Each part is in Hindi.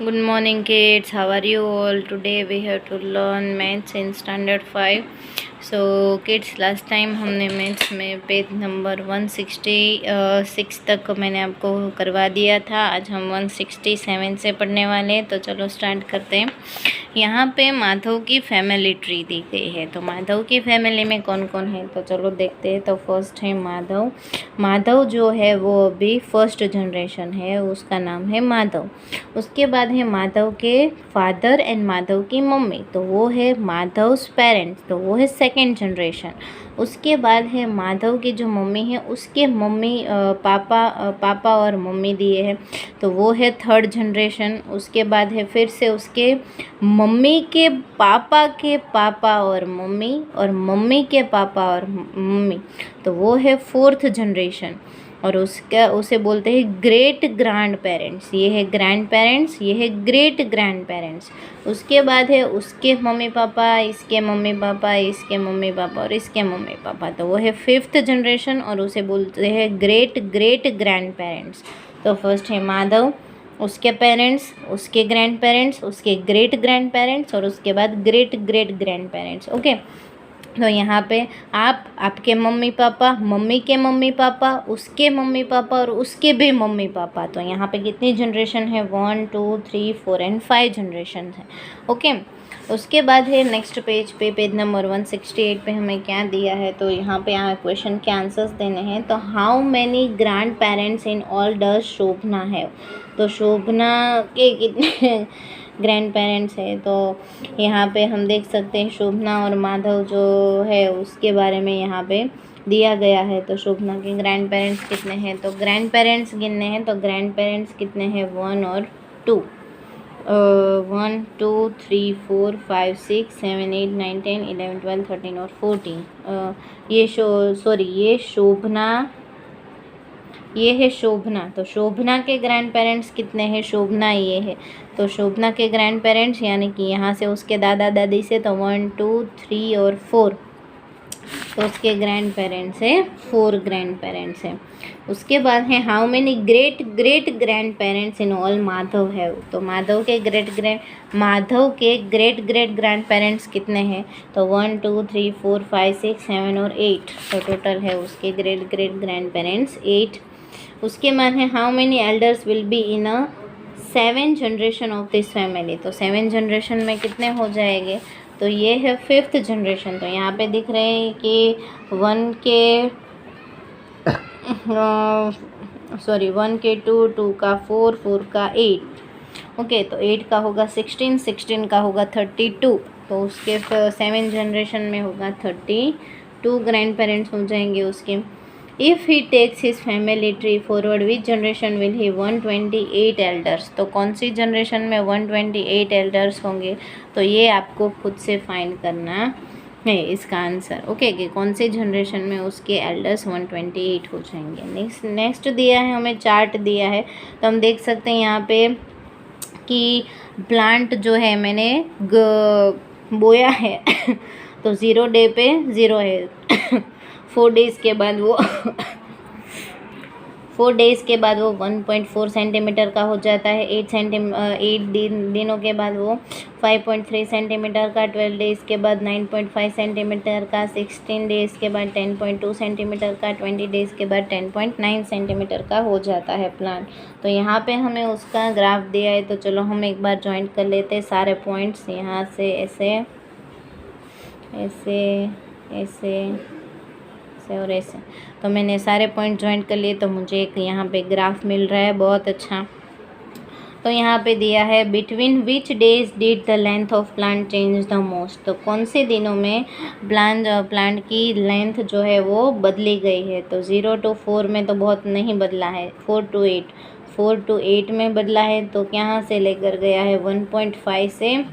Good morning, kids. How are you all? Today we have to learn maths in standard 5. So kids, last time हमने मैथ्स में पेज नंबर 166 तक मैंने आपको करवा दिया था। आज हम 167 से पढ़ने वाले हैं, तो चलो स्टार्ट करते हैं। यहाँ पे माधव की फैमिली ट्री दी गई है, तो माधव की फैमिली में कौन कौन है तो चलो देखते हैं। तो फर्स्ट है माधव। माधव जो है वो अभी फर्स्ट जनरेशन है, उसका नाम है माधव। उसके बाद है माधव के फादर एंड माधव की मम्मी, तो वो है माधव्स पेरेंट्स, तो वो है सेकेंड जनरेशन। उसके बाद है माधव की जो मम्मी है उसके मम्मी पापा और मम्मी दिए हैं, तो वो है थर्ड जनरेशन। उसके बाद है फिर से उसके मम्मी के पापा और मम्मी के पापा और मम्मी, तो वो है फोर्थ जनरेशन। और उसे बोलते हैं ग्रेट ग्रैंड पेरेंट्स। ये है ग्रैंड पेरेंट्स, ये है ग्रेट ग्रैंड पेरेंट्स। उसके बाद है उसके मम्मी पापा, इसके मम्मी पापा, इसके मम्मी पापा और इसके मम्मी पापा, तो वो है फिफ्थ जनरेशन और उसे बोलते हैं ग्रेट ग्रेट ग्रैंड पेरेंट्स। तो फर्स्ट है माधव, उसके पेरेंट्स, उसके ग्रैंड पेरेंट्स, उसके ग्रेट ग्रैंड पेरेंट्स और उसके बाद great great grand parents. Okay, तो यहाँ पे आपके मम्मी पापा, मम्मी के मम्मी पापा, उसके मम्मी पापा और उसके भी मम्मी पापा, तो यहाँ पे कितनी जनरेशन है 1 2 3 4 एंड 5 जनरेशन है। ओके, उसके बाद है नेक्स्ट पेज पे, पेज नंबर 168 पे हमें क्या दिया है, तो यहाँ पे क्वेश्चन के आंसर्स देने हैं। तो how many grandparents in all does Shobhana है, तो शोभना के कितने ग्रैंड पेरेंट्स है, तो यहाँ पे हम देख सकते हैं शोभना और माधव जो है उसके बारे में यहाँ पे दिया गया है। तो शोभना के ग्रैंड पेरेंट्स कितने हैं, तो ग्रैंड पेरेंट्स गिनने हैं, तो ग्रैंड पेरेंट्स कितने हैं 1 और 2, 1 2 3 4 5 6 7 8 9 10 11 12 13 और 14। ये शोभना, ये है शोभना, तो शोभना के ग्रैंड पेरेंट्स कितने हैं, शोभना ये है, तो शोभना के ग्रैंड पेरेंट्स यानी कि यहाँ से उसके दादा दादी से तो 1 2 3 और 4, तो उसके ग्रैंड पेरेंट्स है 4 ग्रैंड पेरेंट्स है। उसके बाद है how many great great grand parents in all Madhav है, तो माधव के ग्रेट ग्रेट ग्रैंड पेरेंट्स कितने हैं, तो 1 2 3 4 5 6 7 और 8, तो टोटल है उसके ग्रेट ग्रेट ग्रैंड पेरेंट्स 8। उसके बाद है how many elders will be in a 7 generation of this family, तो 7 जनरेशन में कितने हो जाएंगे, तो ये है फिफ्थ जनरेशन। तो यहाँ पे दिख रहे हैं कि 1 के 2, 2 का 4, 4 का 8। ओके, तो 8 का होगा 16, 16 का होगा 32, तो उसके 7 जनरेशन में होगा 32 ग्रैंड पेरेंट्स हो जाएंगे उसके। If he takes his family tree forward which generation will he 128 elders, तो कौन सी जनरेशन में 128 एल्डर्स होंगे, तो ये आपको खुद से फाइंड करना है इसका आंसर। ओके, कि कौन सी जनरेशन में उसके एल्डर्स 128 हो जाएंगे। नेक्स्ट दिया है हमें, चार्ट दिया है, तो हम देख सकते हैं यहाँ पे कि प्लांट जो है मैंने बोया है तो 0 डे पे 0 है 4 डेज़ के बाद वो 4 डेज़ के बाद वो 1.4 सेंटीमीटर का हो जाता है। 8 दिनों के बाद वो 5.3 सेंटीमीटर का, 12 डेज़ के बाद 9.5 सेंटीमीटर का, 16 डेज़ के बाद 10.2 सेंटीमीटर का, 20 डेज़ के बाद 10.9 सेंटीमीटर का हो जाता है प्लांट। तो यहाँ पे हमें उसका ग्राफ दिया है, तो चलो हम एक बार ज्वाइंट कर लेते हैं सारे पॉइंट्स, यहाँ से ऐसे ऐसे ऐसे और ऐसे, तो मैंने सारे पॉइंट ज्वाइंट कर लिए, तो मुझे एक यहाँ पे ग्राफ मिल रहा है बहुत अच्छा। तो यहाँ पे दिया है between which days did the length of plant change the most, तो कौन से दिनों में प्लांट की लेंथ जो है वो बदली गई है, तो 0 to 4 में तो बहुत नहीं बदला है, 4 to 8 में बदला है, तो यहाँ से लेकर गया है 1.5 से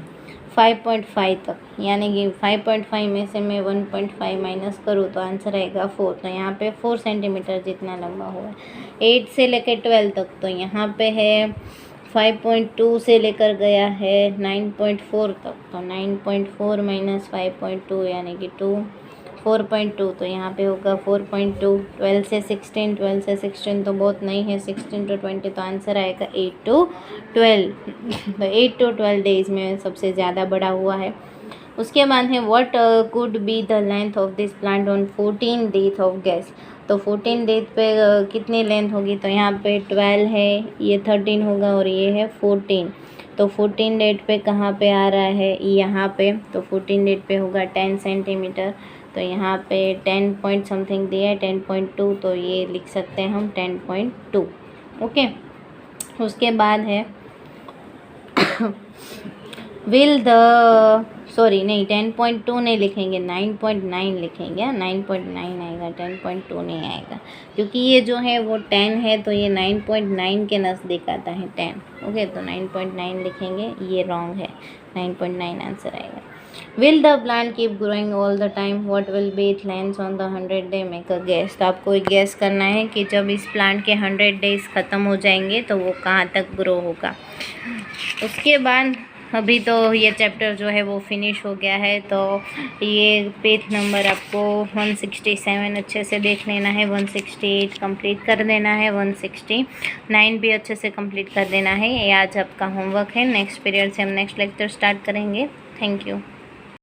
5.5 तक, यानी कि 5.5 में से मैं 1.5 माइनस करूँ तो आंसर आएगा 4, तो यहाँ पे 4 सेंटीमीटर जितना लंबा हुआ है। 8 से लेकर 12 तक, तो यहाँ पे है 5.2 से लेकर गया है 9.4 तक, तो 9.4 माइनस 5.2 यानी कि 2, 4.2, तो यहाँ पे होगा 4.2। 12 से 16, 12 से 16 तो बहुत नहीं है, 16 to 20 तो आंसर आएगा 8 to 12। तो 8 to 12 डेज में सबसे ज़्यादा बड़ा हुआ है। उसके बाद है what could be the length of this plant on 14 death of gas. तो 14 डेथ पे कितनी लेंथ होगी, तो यहाँ पे 12 है, ये 13 होगा और ये है 14। तो 14 डेट पे कहाँ पे आ रहा है, यहाँ पे। तो 14 डेट पे होगा 10 सेंटीमीटर। तो यहाँ पे 10 पॉइंट समथिंग दिया है, 10.2, तो ये लिख सकते हैं हम 10.2। ओके। उसके बाद है विल द सॉरी नहीं 10.2 नहीं लिखेंगे, 9.9 लिखेंगे। 9.9 आएगा, 10.2 नहीं आएगा, क्योंकि ये जो है वो 10 है, तो ये 9.9 के नज़दीक आता है 10। ओके, तो 9.9 लिखेंगे, ये रॉन्ग है, 9.9 आंसर आएगा। Will the plant keep growing all the time, what will be it length on the 100 day, make a guess. तो आपको एक गेस करना है कि जब इस प्लांट के 100 डेज ख़त्म हो जाएंगे तो वो कहाँ तक ग्रो होगा। उसके बाद अभी तो ये चैप्टर जो है वो फिनिश हो गया है, तो ये पेज नंबर आपको 167 अच्छे से देख लेना है, 168 कंप्लीट कर देना है, 169 भी अच्छे से कंप्लीट कर देना है। ये आज आपका होमवर्क है। नेक्स्ट पीरियड से हम नेक्स्ट लेक्चर स्टार्ट करेंगे। Thank you.